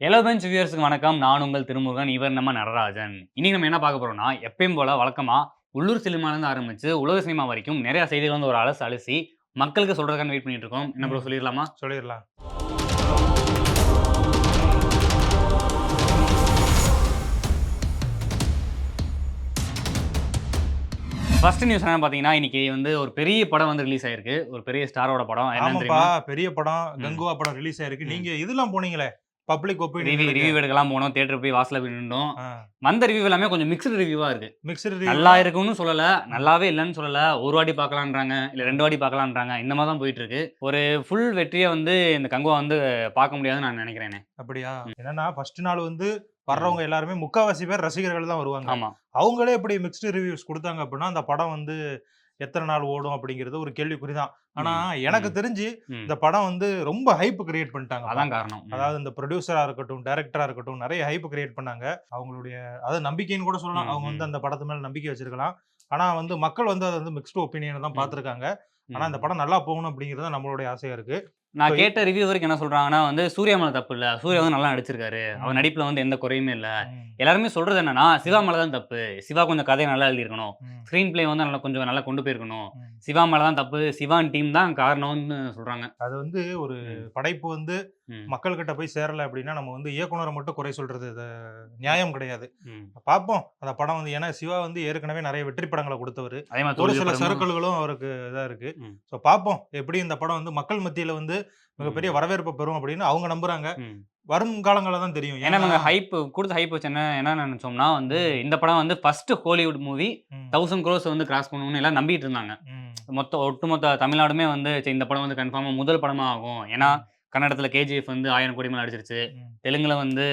Alloy bench வியூவர்ஸ்க்கு வணக்கம். நான் உங்கள் திருமுருகன். இவர் நம்ம நடராஜன். இன்னைக்கு நம்ம என்ன பார்க்க போறோம்னா, எப்பயும் போல வழக்கமா உள்ளூர் சினிமாலேருந்து ஆரம்பிச்சு உலக சினிமா வரைக்கும் நிறைய செய்திகள் வந்து ஒரு அலசி மக்களுக்கு சொல்றதுக்கான வெயிட் பண்ணிட்டு இருக்கோம். என்ன ப்ரோ சொல்லிரலாமா? சொல்லிரலாம். ஃபர்ஸ்ட் நியூஸ் என்னன்னு பார்த்தீங்கன்னா, இன்னைக்கு வந்து ஒரு பெரிய படம் வந்து ரிலீஸ் ஆயிருக்கு. ஒரு பெரிய ஸ்டாரோட படம். என்னன்னு ஆமாப்பா, தெரியுமா? பெரிய படம். ம். கங்குவா படம் ரிலீஸ் ஆயிருக்கு. ம். நீங்க இதெல்லாம் போனீங்களே, பப்ளிக் ஒப்பீனியன் எடுக்க. ரிவ்யூ எடுக்கலாம் போனோம். தியேட்டர் போய் வாசல்ல போய் நின்னோம். ஆ. வந்த ரிவ்யூ எல்லாமே கொஞ்சம் மிக்ஸ்டு ரிவ்யூவா இருக்கு. மிக்ஸ்டு நல்லா ரிவ்யூனா இருக்குன்னு சொல்லல. ம். நல்லாவே இல்லன்னு சொல்லல. ஒரு வாட்டி பார்க்கலான்றாங்க. இல்ல ம். 2 வாட்டி பார்க்கலான்றாங்க. இந்த மாரி தான் போயிட்டு இருக்கு. ஒரு ஃபுல் வெற்றிய வந்து இந்த கங்குவா வந்து பார்க்க முடியாதுன்னு நான் நினைக்கிறேனே. அப்படியா? ம். என்னன்னா, ஃபர்ஸ்ட் நாள் வந்து ம். வர்றவங்க எல்லாருமே முக்காவாசி பேர் ரசிகர்கள் தான் வருவாங்க. ஆமா. அவங்களே இப்படி மிக்ஸ்டு ரிவ்யூஸ் குடுத்தாங்க அப்படின்னா, அந்த படம் வந்து எத்தன நாள் ஓடும் அப்படிங்கிறது ஒரு கேள்விக்குறி தான். ஆனா, ம். எனக்கு ம். தெரிஞ்சு ம். இந்த படம் வந்து ரொம்ப ஹைப் கிரியேட் பண்ணிட்டாங்கப்பா. அதான் காரணம். ம். அதாவது இந்த புரொடியூசரா இருக்கட்டும், டைரக்டரா இருக்கட்டும், நெறைய ஹைப் கிரியேட் பண்ணாங்க. அவங்களுடைய அதாவது நம்பிக்கைன்னு கூட சொல்லலாம். ம். அவங்க வந்து ம். அந்த படத்து மேல நம்பிக்கை வச்சிருக்கலாம். ஆனா வந்து மக்கள் வந்து அத வந்து மிக்ஸ்டு ஒப்பீனியன தான் ம். பார்த்துருக்காங்க. ஆனா இந்த ம். படம் நல்லா போகணும் அப்படிங்கிறது தான் நம்மளுடைய ஆசையா இருக்கு. ஸோ நான் கேட்ட ரிவ்யூவருக்கு என்ன சொல்றாங்கன்னா வந்து, "சூர்யா மேல தப்பு இல்ல. சூர்யா ம், வந்து நல்லா நடிச்சிருக்காரு. அவர் ம், நடிப்புல வந்து எந்த குறையுமே இல்ல." ம், எல்லாருமே சொல்றது என்னன்னா, "சிவா ம், மேல தான் தப்பு. சிவா கொஞ்சம் கதைய நல்லா எழுதியிருக்கணும். ம், ஸ்க்ரீன் பிளே வந்து கொஞ்சம் நல்லா கொண்டு போயிருக்கணும். ம். சிவா மேல தான் தப்பு. சிவான் டீம் தான் காரணம்னு" சொல்றாங்க. அது வந்து ஒரு ம். படைப்பு வந்து ம். மக்கள்கிட்ட போய் சேரல அப்படின்னா, நம்ம வந்து இயக்குனர மட்டும் குறை சொல்றது நியாயம் கிடையாது. ம். பார்ப்போம். அந்த படம் வந்து ஏன்னா சிவா வந்து ஏற்கனவே நெறைய வெற்றி படங்கள குடுத்தவரு. அதே மாரி ஒரு தொழில் சில படமும் சறுக்கல்களும் அவருக்கு இதா இருக்கு. ம். ஸோ பார்ப்போம். எப்படி இந்த படம் வந்து மக்கள் மத்தியில வந்து மிகப்பெரிய ம். வரவேற்பு பெறும் அப்படின்னு அவங்க நம்புறாங்க. ம். வரும் காலங்கள்ல தான் தெரியும். ஏன்னா ஏன்னா நாங்க குடுத்த ஹைப் வச்சு என்ன நெனச்சோம்னா வந்து, ம், இந்த படம் வந்து ஃபர்ஸ்ட் ஹாலிவுட் மூவி ம், 1000 குரோர்ஸ் வந்து கிராஸ் பண்ணும்னு எல்லாம் நம்பிட்டு இருந்தாங்க. ம், ஒட்டுமொத்த தமிழ்நாடுமே வந்து சரி இந்த படம் வந்து கன்ஃபார்மா முதல் படமா ஆகும். ஏன்னா, ம், கன்னடத்தில கேஜிஎஃப் வந்து 1000 கோடி மேல அடிச்சிருச்சு. ம், தெலுங்குல வந்து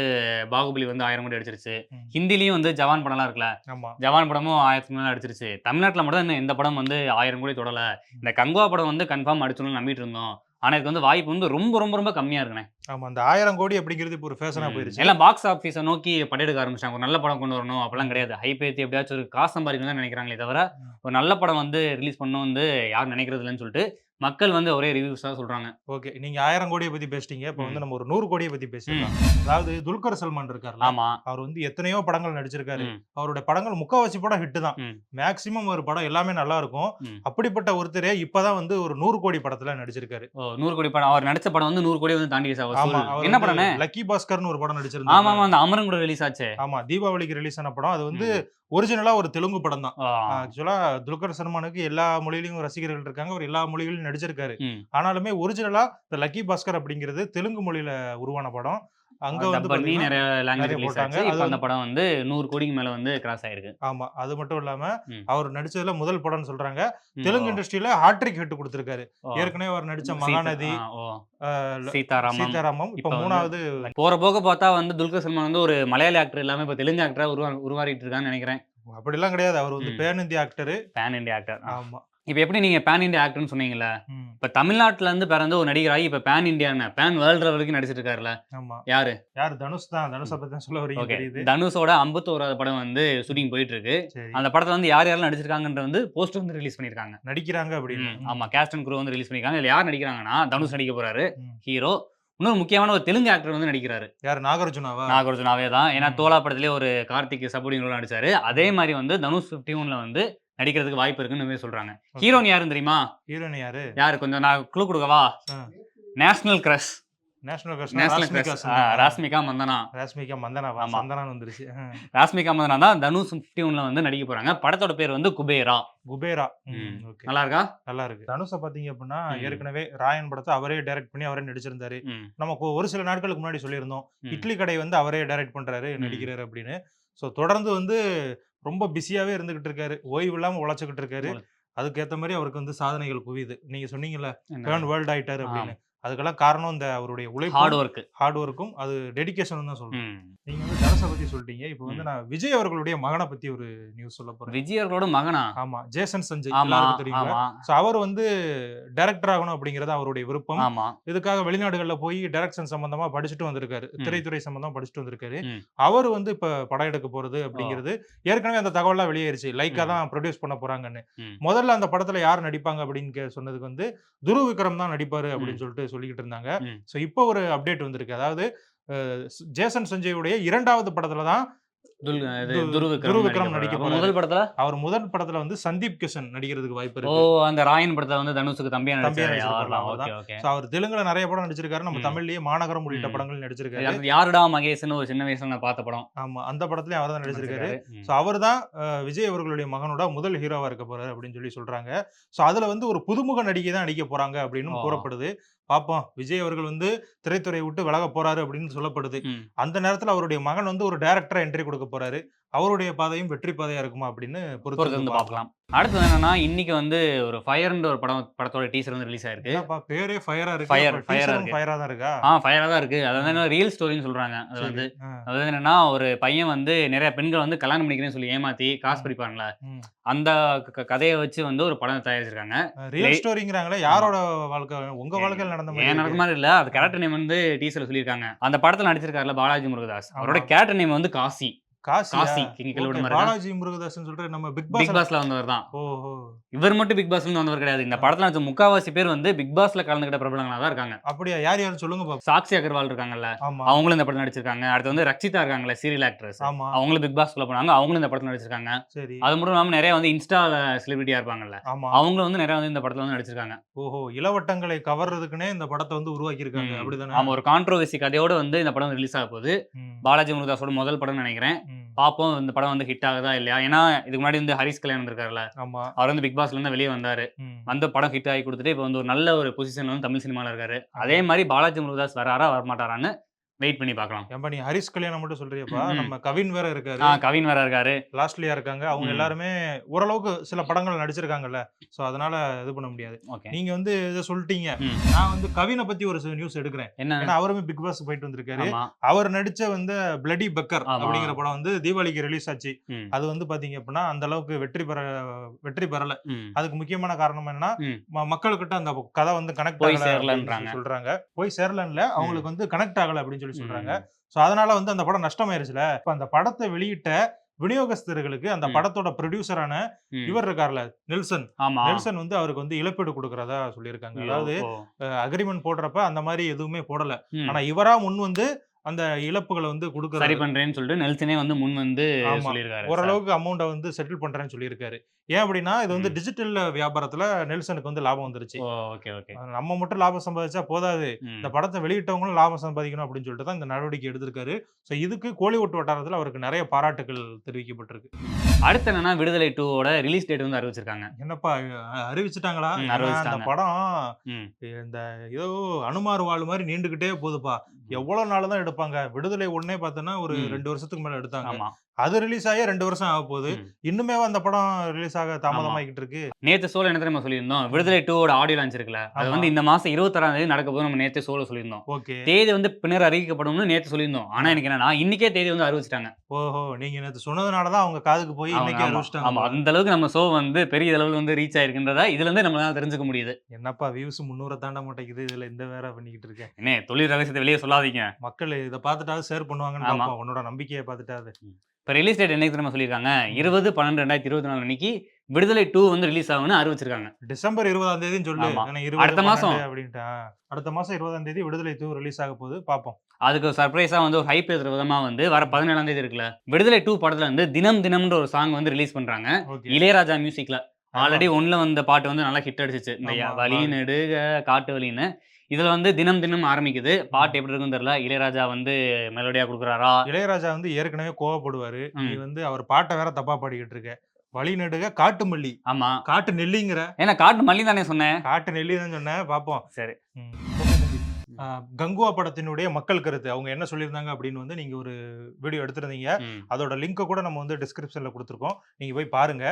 பாகுபலி வந்து 1000 கோடி அடிச்சிருச்சு. ம். ஹிந்திலயும் வந்து ஜவான் படம்லாம் இருக்குல்ல. ஆமா. ஜவான் படமும் 1000க்கு மேல அடிச்சிருச்சு. தமிழ்நாட்டுல மட்டும் தான் இன்னும் எந்த படம் வந்து 1000 கோடி தொடல. ம். இந்த கங்குவா படம் வந்து கன்ஃபார்ம் அடிச்சுரும்னு நம்பிட்டு இருந்தோம். ஆனா, இதுக்கு வந்து வாய்ப்பு வந்து ரொம்ப, ரொம்ப, ரொம்ப கம்மியா இருக்குண்ணே. ஆமா. அந்த 1000 கோடி அப்படிங்கிறது இப்ப ஒரு ஃபேஷனா ம். போயிருச்சு. எல்லாம் பாக்ஸ் ஆஃபீஸ நோக்கி படையெடுக்க ஆரம்பிச்சுட்டாங்க. ஒரு நல்ல படம் கொண்டு வரணும் அப்பலாம் ம், கிடையாது. ஹைப் ஏத்தி எப்படியாச்சும் ஒரு காசு சம்பாரிக்கணும்னு தான் நெனைக்கிறாங்களே தவிர, ம். ஒரு நல்ல படம் வந்து ரிலீஸ் பண்ணணும் வந்து யாரும் நெனைக்கிறது இல்லன்னு சொல்லிட்டு, மக்கள் வந்து ஒரே ரிவ்யூஸா சொல்றாங்க. ஓகே. நீங்க 1000 கோடிய பத்தி பேசிட்டீங்க. இப்ப வந்து ம். நம்ம ஒரு 100 கோடிய பத்தி பேசிடலாம். ம். அதாவது துல்கர் சல்மான் இருக்கார்ல, ஆமா. அவர் வந்து எத்தனையோ படங்கள் நடிச்சிருக்காரு. ம். அவருடைய படங்கள் முக்காவாசி படம் ஹிட் தான். ம். மேக்ஸிமம் ஒரு படம் எல்லாமே நல்லா இருக்கும். ம். அப்படிப்பட்ட ஒருத்தரே இப்ப தான் வந்து ஒரு 100 கோடி படத்துல நடிச்சிருக்காரு. ஓ! 100 கோடி படம். அவர் நடிச்ச படம் வந்து 100 கோடிய வந்து தாண்டிருச்சா ஆமா. வசூல். அவர் என்ன வந்து படம்ண்ணே? லக்கி பாஸ்கர்ன்னு ஒரு படம் நடிச்சிருந்தார்ல. ஆமாமா. அந்த அமரன் கூட ரிலீஸ் ஆச்சே. ஆமா. தீபாவளிக்கு ரிலீஸ் ஆன படம். அது வந்து ம். ஒரிஜினலா ஒரு தெலுங்கு படம் தான். ஆ. ஆக்சுவலா துல்கர் சல்மானுக்கு எல்லா மொழியிலயும் ரசிகர்கள் இருக்காங்க. அவர் எல்லா மொழிகளிலும் நடிச்சிருக்காரு. ம். ஆனாலுமே ஒரிஜினலா இந்த லக்கி பாஸ்கர் அப்படிங்கிறது தெலுங்கு மொழியில உருவான படம். அங்க வந்து டப் பண்ணி பார்த்தீங்கன்னா, நெறைய லாங்குவேஜ் நெறைய ரிலீஸ் போட்டாங்க. ஆச்சு. அது இப்ப அந்த வந்து படம் வந்து 100 கோடிக்கு மேல வந்து கிராஸ் ஆயிருக்கு. ஆமா. அது மட்டும் இல்லாம, ம். அவர் நடிச்சதுல முதல் படம்னு சொல்றாங்க. ம். ஓ! தெலுங்கு இண்டஸ்ட்ரியில ஹாட்ரிக் ஹிட் குடுத்திருக்காரு. ஓ! ஏற்கனவே அவர் நடிச்ச சீதா மகாநதி, ஓ! அ ல சீதாராமம். சீதாராமம். இப்ப இப்ப வந்து 3வது போற போக்க பார்த்தா வந்து துல்கர் சல்மான் வந்து ஒரு மலையாளி ஆக்டர் இல்லாம இப்ப தெலுங்கு ஆக்டரா உருவாகிட்டு இருக்கான்னு நெனைக்கிறேன். அப்படிலாம் கிடையாது. அவர் வந்து ம். Pan India actor. Pan India actor. ஆமா. இப்ப எப்படி நீங்க பான் இண்டியா ஆக்டர்ன்னு சொன்னீங்கல்ல. ம். இப்ப தமிழ்நாட்டுல இருந்து பிறந்து ஒரு நடிகராகி இப்ப பான் இண்டியா என்ன பான் வேர்ல்டு வரைக்கும் நடிச்சிட்டு இருக்காருல்ல. ஆமா. யாரு? யாரு தனுஷ் தான். தனுஷ ம். பத்தி தான் சொல்ல வரீங்கன்னு ஓகே. தெரியுது. தனுஷோட 51வது படம் வந்து ம். ஷூட்டிங் போயிட்டு இருக்கு. சரி. அந்த படத்துல வந்து யார் யாரெல்லாம் நடிச்சிருக்காங்கன்ற வந்து போஸ்டர் வந்து ரிலீஸ் பண்ணியிருக்காங்க. நடிக்கிறாங்க அப்படின்னு. ம். ம். ஆமா. காஸ்ட் அண்ட் க்ரூ வந்து ரிலீஸ் பண்ணியிருக்காங்க. இதுல யார் நடிக்கிறாங்கன்னா, ம். தனுஷ் நடிக்க போறாரு. ம். ஹீரோ. இன்னொரு முக்கியமான ஒரு தெலுங்கு ஆக்டர் வந்து நடிக்கிறாரு. யாரு நாகார்ஜுனாவா? நாகார்ஜுனாவே தான். ஏன்னா, ம். தோழா படத்திலேயே ஒரு கார்த்திக் சப்போர்ட்டிங் ரோல் நடிச்சாரு. அதே ம். மாரி வந்து தனுஷ் 51ல வந்து நடிக்கிறதுக்கு வாய்ப்பு இருக்குன்னு சொல்றாங்க. ஓகே. ஹீரோயின் யாருன்னு தெரியுமா? ஹீரோயின் யாரு? யாரு? கொஞ்சம் நான் க்ளூ குடுக்கவா? ஆ. National crush. நேஷனல் கிரஷ்னா நேஷனல் ராஷ்மிகா கிரஷ். சந்தனா. ராஷ்மிகா மந்தனா. ராஷ்மிகா மந்தனாவா? ஆமா. சந்தனான்னு வந்துருச்சு. ராஷ்மிகா மந்தனா தான் தனுஷ் 51ல வந்து நடிக்க போறாங்க. படத்தோட பேர் வந்து குபேரா. குபேரா. ம். ஓகே. நல்லா இருக்கா? நல்லா இருக்கு. தனுஷ பார்த்தீங்க அப்டின்னா, ம். ஏற்கனவே ராயன் படத்த அவரே டைரக்ட் பண்ணி அவரே நடிச்சிருந்தாரு. ம். நமக்கு ஒரு சில நாட்களுக்கு முன்னாடி சொல்லியிருந்தோம். ம். இட்லி கடை வந்து அவரே டைரக்ட் பண்றாரு, ம். நடிக்கிறாரு அப்படின்னு. ஸோ தொடர்ந்து வந்து ரொம்ப பிஸியாவே இருந்துகிட்டு இருக்காரு. ஓய்வு இல்லாம உழைச்சுக்கிட்டு இருக்காரு. உங்களுக்கு அதுக்கேத்த மாரி அவருக்கு வந்து சாதனைகள் குவியுது. நீங்க சொன்னீங்கல்ல, என்னது? டர்ன் வேர்ல்ட் ஆயிட்டாரு ஆ. அப்படின்னு. அதுக்கெல்லாம் காரணம் இந்த அவருடைய ஹார்ட் உழைப்பும், வொர்க். ஹார்ட் ஒர்க்கும், அது டெடிகேஷனும் தான் சொல்லணும். ம். நீங்க வந்து தனுஷ பத்தி சொல்ட்டீங்க. இப்ப வந்து ம். நான் விஜய் அவர்களுடைய மகன பத்தி ஒரு நியூஸ் சொல்லப் போறேன். விஜய் அவர்களோட மகனா? ஆமா. ஜேசன் சஞ்சய் ஆமா, எல்லாருக்கும் தெரியும்ல. ஆமா, ஸோ அவர் வந்து டைரக்டர் ஆகணும் அப்படிங்கிறது அவருடைய விருப்பம். ஆமா. இதுக்காக வெளிநாடுகள்ல போய் டைரக்ஷன் சம்பந்தமா படிச்சுட்டு வந்திருக்காரு. ம். திரைத்துறை சம்பந்தமா படிச்சுட்டு வந்திருக்காரு. ம். அவரு வந்து இப்ப படம் எடுக்க போறது ஓ! அப்படிங்கிறது ஏற்கனவே அந்த தகவல்லாம் வெளியேறிச்சு. லைக்கா ம். தான் புரொடியூஸ் பண்ண போறாங்கன்னு. ம். முதல்ல அந்த படத்துல யார் நடிப்பாங்க அப்படின்னு சொன்னதுக்கு வந்து துருவ் விக்ரம் தான் நடிப்பாரு ம். அப்படின்னு சொல்லிட்டு சொல்லிக்கிட்டு இருந்தாங்க. ம். ஸோ இப்போ ஒரு அப்டேட் வந்திருக்கு. அதாவது ஜேசன் சஞ்சயுடைய 2வது படத்துல தான் துருவ துருவ விக்ரம் விக்ரம் நடிக்க போறாரு. முதல் படத்துல அவர் முதல் படத்துல வந்து சந்தீப் கிஷன் நடிக்கிறதுக்கு வாய்ப்பு ஓ இருக்கு. அந்த ராயன் படத்துல வந்து தனுஷுக்கு தம்பியா தம்பியா நடிச்சாரு நடிச்சிருப்பாரு ஓகே அவர்தான். ஓகே So, அவர் தெலுங்குல நிறைய படம் நடிச்சிருக்காரு. நம்ம ம். தமிழ்லயே மாநகரம் உள்ளிட்ட ம். படங்கள் நடிச்சிருக்காரு. அடுத்து யாருடா மகேஷ்னு ஒரு சின்ன வயசுல நான் பார்த்த படம் ஆமா, அந்த படத்துலயும் அவர் தான் நடிச்சிருக்காரு. ம். ஸோ அவர் தான் விஜய் அவர்களுடைய மகனோட முதல் ஹீரோவா இருக்க போறாரு அப்படின்னு சொல்றாங்க. ஸோ அதுல வந்து ஒரு புதுமுக நடிகை தான் நடிக்க போறாங்க அப்படின்னு ஓ. கூறப்படுது. பார்ப்போம், விஜய் அவர்கள் வந்து திரைத்துறையை விட்டு விலக போறாரு அப்படின்னு சொல்லப்படுது. ம். அந்த நேரத்துல அவருடைய மகன் வந்து ஒரு டைரக்டரா என்ட்ரி கொடுக்க போறாரு. அவருடைய பாதையும் வெற்றி பாதையா இருக்குமா அப்படின்னு பொறுத்து பொறுத்து வந்து பார்க்கலாம். பார்க்கலாம். அடுத்தது என்னன்னா இன்னைக்கு வந்து ஒரு ஃபயர்ன்ற ஒரு படத்தோட டீசர் வந்து ரிலீஸ் ஆயிருக்கு. என்னப்பா பேரே ஃபயரா இருக்கு. Fire, அப்ப fire-ஆ டீசரும் இருக்கு. ஃபயரா தான் இருக்கா? ஃபயரா தான் இருக்கு. அது வந்து ரியல் ஸ்டோரின்னு சொல்றாங்க. அது சரி. வந்து ஆ. அதாவது என்னன்னா ஒரு பையன் வந்து நிறைய பெண்கள் வந்து கல்யாணம் பண்ணிக்கிறேன்னு சொல்லி ஏமாத்தி காசு ம். பிடிப்பாங்கல்ல. ம். அந்த கதைய வச்சு வந்து ஒரு படம் தயாரிச்சிருக்காங்க. ரியல் லே- ஸ்டோரிங்கிறாங்களே, ஆமா. யாரோட வாழ்க்கை? உங்க வாழ்க்கையில நடந்த மாதிரி ஏன் நடக்க இருக்கு. மாதிரி இல்ல. அது கேரக்டர் நேம் வந்து டீசர்ல சொல்லியிருக்காங்க. அந்த படத்துல நடிச்சிருக்காருல பாலாஜி முருகதாஸ். ஆமா. அவரோட கேரக்டர் நேம் வந்து காசி. காசியா? காசி. நீங்க ஓகே, கேள்விப்பட்ட மாதிரி இருக்கா? பாலாஜி முருகதாஸ்னு சொல்ற நம்ம பிக் பிக் பாஸ். பாஸ்ல வந்தவர் தான். ஓஹோ. இவர் மட்டும் பிக் பாஸ்ல இருந்து வந்தவர் கிடையாது. இந்த படத்துல நடிச்ச முக்காவாசி பேர் வந்து பிக் பாஸ்ல கலந்துக்கிட்ட பிரபலங்களா தான் இருக்காங்க. அப்படியா? யார் யாருன்னு சொல்லுங்க பாப்போம். சாக்ஷி அகர்வால் இருக்காங்கல்ல. ஆமா. அவங்களும் இந்த படத்துல நடிச்சிருக்காங்க. அடுத்து வந்து ரக்ஷிதா இருக்காங்கல்ல சீரியல் ஆக்ட்ரஸ். ஆமா. அவங்களும் பிக் பாஸ்க்குள்ள போனாங்க. அவங்களும் இந்த படத்துல நடிச்சிருக்காங்க. சரி. அது மட்டும் இல்லாம நிறைய வந்து இன்ஸ்டால செலிபிரிட்டியா இருப்பாங்கல்ல. ஆமா. அவங்களும் வந்து நிறைய வந்து இந்த படத்துல வந்து நடிச்சிருக்காங்க. ஓஹோ, இளவட்டங்களை கவர்றதுக்குன்னே இந்த படத்தை வந்து உருவாக்கி இருக்காங்க. ம். அப்படிதானே? ஆமா ஒரு கான்ட்ரோவர்சி கதையோட வந்து இந்த படம் ரிலீஸ் ஆக போகுது. ம். பாலாஜி முருகதாஸோட முதல் படம்னு நினைக்கிறேன். ம். பாப்போம் இந்த படம் வந்து ஹிட் ஆகுதா இல்லையா? ஏன்னா இதுக்கு முன்னாடி வந்து ஹரிஷ் கல்யாணம் இருக்காருல்ல. ஆமா. அவர் வந்து பிக் பாஸ்ல இருந்து வெளிய வந்தாரு. ம். வந்த படம் ஹிட் ஆகி குடுத்துட்டு இப்ப வந்து ஒரு நல்ல ஒரு பொசிஷன்ல வந்து தமிழ் சினிமால இருக்காரு. ஆமா. அதே மாரி பாலாஜி முருகதாஸ் வராரா? வரமாட்டாரான்னு வெயிட் பண்ணி பார்க்கலாம். ஏன்பா நீ ஹரிஷ் கல்யாணம் மட்டும் சொல்றியப்பா? ம். நம்ம கவின் வேற இருக்காரு. கவின் வேற இருக்காரு. லாஸ்ட்லியா இருக்காங்க. அவங்க ம். எல்லாருமே ஓரளவுக்கு சில படங்கள் நடிச்சிருக்காங்கல்ல. சோ அதனால இது பண்ண முடியாது. ஓகே. நீங்க வந்து இத சொல்லிட்டீங்க. ம். நான் வந்து கவினை பத்தி ஒரு நியூஸ் எடுக்கிறேன். என்ன? ஏன்னா அவருமே பிக் பாஸ் போயிட்டு வந்திருக்காரு. ஆமா. அவர் நடிச்ச வந்து பிளடி பக்கர் ஆமா. அப்படிங்கிற படம் வந்து தீபாவளிக்கு ரிலீஸ் ஆச்சு. ம். அது வந்து பாத்தீங்க அப்படின்னா அந்த அளவுக்கு வெற்றி பெறல. ம். அதுக்கு முக்கியமான காரணம் என்னன்னா ம். மக்கள்கிட்ட அந்த கதை வந்து கனெக்ட் போய் ஆகல அப்படின்னு சேரலன்றாங்க. சொல்றாங்க. போய் சேரலன்ல அவங்களுக்கு வந்து கனெக்ட் ஆகல அப்படின்னு சொல்றாங்க. ம். சோ அதனால வந்து அந்த படம் நஷ்டமாயிருச்சுல. இப்ப அந்த படத்தை வெளியிட்ட விநியோகஸ்தர்களுக்கு அந்த ம். படத்தோட ப்ரொடியூசரான ம். இவர் இருக்கார்ல நெல்சன். ஆமா. நெல்சன் வந்து அவருக்கு வந்து இழப்பீடு கொடுக்கறதா சொல்லியிருக்காங்க. அதாவது ஓ. அக்ரிமெண்ட் போடுறப்ப அந்த மாதிரி எதுவுமே போடல. ம். ஆனா இவரா முன் வந்து அந்த இழப்புகளை வந்து சரி கொடுக்கறாரு. பண்றேன்னு சொல்லிட்டு நெல்சனே வந்து முன் வந்து ஆமா. சொல்லியிருக்காரு. ஓரளவுக்கு அமௌண்ட்ட வந்து செட்டில் பண்றேன்னு சொல்லியிருக்காரு. ஏன் அப்படின்னா இது வந்து ம். டிஜிட்டல் வியாபாரத்துல நெல்சனுக்கு வந்து லாபம் வந்துருச்சு. ஓ ஓகே ஓகே. நம்ம மட்டும் லாபம் சம்பாதிச்சா போதாது. இந்த ம். படத்தை வெளியிட்டவங்களும் லாபம் சம்பாதிக்கணும் அப்படின்னு சொல்லிட்டு தான் இந்த நடவடிக்கை எடுத்திருக்காரு. ஸோ இதுக்கு கோலிவுட் வட்டாரத்துல அவருக்கு நிறைய பாராட்டுகள் தெரிவிக்கப்பட்டிருக்கு. அடுத்து என்னன்னா விடுதலை 2வோட ரிலீஸ் டேட் வந்து அறிவிச்சிருக்காங்க. என்னப்பா அறிவிச்சுட்டாங்களா? ம். ஏன்னா அந்த அறிவிச்சுட்டாங்க. படம் ம். இந்த ஏதோ அனுமார் வாள் மாதிரி நீண்டுகிட்டே போகுதுப்பா. எவ்வளவு நாள் தான் எடுப்பாங்க? விடுதலை 1 பார்த்தோன்னா ஒரு ம். 2 வருஷத்துக்கு மேல எடுத்தாங்க. ஆமா. அது ரிலீஸ் ஆகி 2 வருஷம் ஆகப்போகுது. ம். இன்னுமே அந்த படம் ரிலீஸ் ஆக ஆமா. தாமதமாகிட்டு இருக்கு. நேத்து ஷோல என்ன தெரியுமா சொல்லியிருந்தோம்? விடுதலை 2வோட ஆடியோ லான்ச் இருக்குல்ல. அது ஆமா. வந்து இந்த மாசம் 26ஆம் தேதி நடக்க போகுது நம்ம நேத்தே ஷோல சொல்லியிருந்தோம். ஓகே. தேதி வந்து பின்னர் அறிவிக்கப்படும்னு நேத்து சொல்லியிருந்தோம். ஆனா எனக்கு என்னன்னா இன்னைக்கே தேதி வந்து அறிவிச்சுட்டாங்க. ஓஹோ! நீங்க நேத்து சொன்னதுனால தான் அவங்க காதுக்கு போய் அவங்க இன்னைக்கே ஆமா. அறிவிச்சுட்டாங்க ஆமா. போல. அந்த அளவுக்கு நம்ம ஷோ வந்து பெரிய அளவுல வந்து ரீச் ஆயிருக்குன்றத இதுல இருந்தே நம்மளால தெரிஞ்சுக்க முடியுது. என்னப்பா வியூஸ் 300 தாண்ட மாட்டேங்குது. இதுல இந்த வேற பண்ணிக்கிட்டு இருக்க. என்ன தொழில் ரகசியத்த வெளிய சொல்லாதீங்க. மக்கள் இத பார்த்துட்டாவது ஷேர் பண்ணுவாங்கன்னு ஆமா. பார்ப்போம். உன்னோட நம்பிக்கைய பார்த்துட்டாவது. இப்ப ரிலீஸ் டேட் என்னைக்கு தெரியுமா சொல்லியிருக்காங்க? ம். 20/12/2024 அன்னைக்கு விடுதலை 2 வந்து ரிலீஸ் ஆகும்னு அறிவிச்சிருக்காங்க. டிசம்பர் 20ஆம் தேதின்னு சொல்லு. ஆமா. ஏன்னா 20, அடுத்த மாசம். 12 அப்படின்ட்டு. அடுத்த மாசம் 20ஆம் தேதி விடுதலை 2 ரிலீஸ் ஆக போகுது. பார்ப்போம். அதுக்கு சர்ப்ரைஸா வந்து ஒரு ஹைப் ஏத்துற விதமா வந்து வர 17ஆம் தேதி இருக்குல்ல. விடுதலை 2 படத்துல வந்து தினம் தினம்ன்ற ஒரு சாங் வந்து ரிலீஸ் பண்றாங்க. ஓகே. இளையராஜா மியூசிக்ல. ஆல்ரெடி ஆமா. 1ல வந்த பாட்டு வந்து நல்லா ஹிட் அடிச்சுச்சு. இந்த ஆமா. வழி நெடுக காட்டு வழின்னு. இதுல வந்து தினம் தினம் ஆரம்பிக்குது. பாட்டு எப்படி இருக்குன்னு தெரியல. இளையராஜா வந்து மெலோடியா குடுக்குறாரா? இளையராஜா வந்து ஏற்கனவே கோவப்படுவாரு. நீ ம். வந்து அவர் பாட்ட வேற தப்பா பாடிக்கிட்டு இருக்க. வழி நெடுக காட்டு மல்லி. ஆமா. காட்டு நெல்லிங்கிற. ஏன்னா காட்டு மல்லி தானே சொன்னேன். காட்டு நெல்லி தான் சொன்னேன். பார்ப்போம். சரி. ம். கங்குவா படத்தினுடைய மக்கள் கருத்து. அவங்க என்ன சொல்லியிருந்தாங்க அப்படின்னு வந்து நீங்க ஒரு வீடியோ எடுத்திருந்தீங்க. ம். அதோட லிங்க்க கூட நம்ம வந்து டிஸ்கிரிப்ஷன்ல குடுத்துருக்கோம். நீங்க போய் பாருங்க.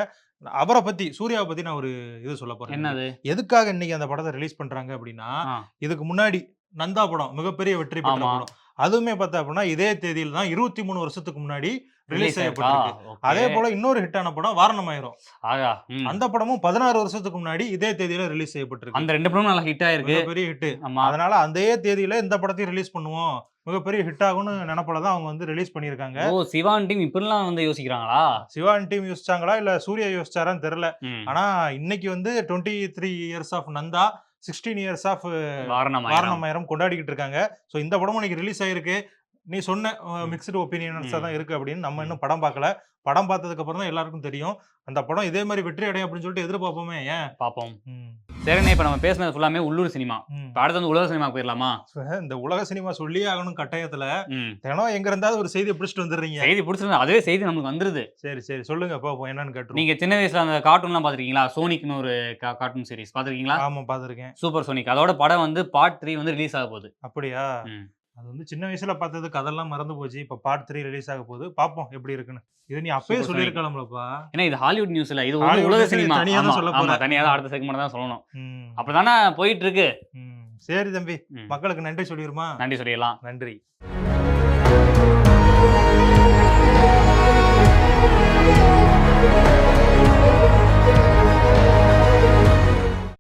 அவர பத்தி சூர்யாவ பத்தி நான் ஒரு இது சொல்ல போறேன். என்னது? எதுக்காக இன்னைக்கு அந்த படத்த ரிலீஸ் பண்றாங்க அப்படின்னா, ஆ. இதுக்கு முன்னாடி நந்தா படம் மிகப்பெரிய வெற்றி பெற்ற ஆமா. படம். அதுவுமே பார்த்தா அப்படின்னா இதே தேதியில தான் 23 வருஷத்துக்கு முன்னாடி ரிலீஸ் ரிலீஸ் ஆயிருக்கா? செய்யப்பட்டிருக்கு. ஓகே. அதே போல இன்னொரு ஹிட்டான படம் வாரணமாயிரம். ஆகா. ம். அந்த படமும் 16 வருஷத்துக்கு முன்னாடி இதே தேதியில ரிலீஸ் செய்யப்பட்டிருக்கு. அந்த 2 படமும் நல்லா ஹிட் ஆயிருக்கு. மிகப்பெரிய ஹிட். ஆமா. அதனால அதே தேதியில இந்த படத்தையும் ரிலீஸ் பண்ணுவோம். மிகப்பெரிய ஹிட் ஆகும்னு நெனப்புல தான் அவங்க வந்து ரிலீஸ் பண்ணியிருக்காங்க. ஓ! சிவான் டீம் இப்படிலாம் வந்து யோசிக்கிறாங்களா? சிவான் டீம் யோசிச்சாங்களா? இல்ல சூர்யா யோசிச்சாரான்னு தெரியல. ம். ஆனா இன்னைக்கு வந்து 23 years of Nandha, 16 years of Vaaranam Aayiram. Vaaranam Aayiram கொண்டாடிக்கிட்டு இருக்காங்க. சோ இந்த படமும் இன்னைக்கு ரிலீஸ் ஆயிருக்கு. நீ சொன்ன ம். மிக்ஸ்டு ஒப்பீனியன்ஸா ம். தான் இருக்கு அப்படின்னு. நம்ம ம். இன்னும் படம் பார்க்கல. படம் பார்த்ததுக்கு அப்புறம் தான் எல்லாருக்கும் தெரியும். அந்த படம் இதே மாரி வெற்றி அடையும் அப்படின்னு சொல்லிட்டு எதிர்பார்ப்போமே ஏன்? பார்ப்போம். ம். சரிண்ணே, இப்ப நம்ம பேசுனது ஃபுல்லாமே உள்ளூர் சினிமா. ம். இப்ப அடுத்து வந்து உலக சினிமாக்கு போயிரலாமா? இந்த உலக சினிமா சொல்லியே ஆகணும் கட்டாயத்துல. ம். தினம் எங்க இருந்தாவது ஒரு செய்திய பிடிச்சிட்டு வந்துடுறீங்க. செய்தி புடிச்சிருந்தா அதுவே செய்தி நமக்கு வந்துருது. சரி, சரி. சொல்லுங்க பாப்போம் என்னன்னு கேட்டுருவோம். நீங்க சின்ன வயசுல அந்த கார்ட்டூன்லாம் பார்த்திருக்கீங்களா? சோனிக்ன்னு ஒரு கார்ட்டூன் சீரிஸ் பார்த்திருக்கீங்களா? ஆமா பார்த்துருக்கேன். Super sonic. அதோட படம் வந்து பார்ட் 3 வந்து ரிலீஸ் ஆக போகுது. அப்படியா? ம். அது வந்து சின்ன வயசுல பார்த்தது கதெல்லாம் மறந்து போச்சு. இப்ப பார்ட் 3 ரிலீஸ் ஆக போகுது. பாப்போம் எப்படி இருக்குன்னு. இத நீ அப்பயே சூப்பர் சோனிக். சொல்லியிருக்கலாம்லப்பா. ஏன்னா இது ஹாலிவுட் நியூஸ் இல்ல. இது வந்து ஹாலிவுட் உலக நியூஸ் சினிமா. தனியா தான் ஆமா, சொல்லப் ஆமா. போற. தனியா தான் அடுத்த செக்மெண்ட் தான் சொல்லணும். ம். அப்படிதானே போயிட்டு இருக்கு. ம். சரி தம்பி. ம். மக்களுக்கு நன்றி சொல்லிருமா? நன்றி சொல்லிடலாம். நன்றி.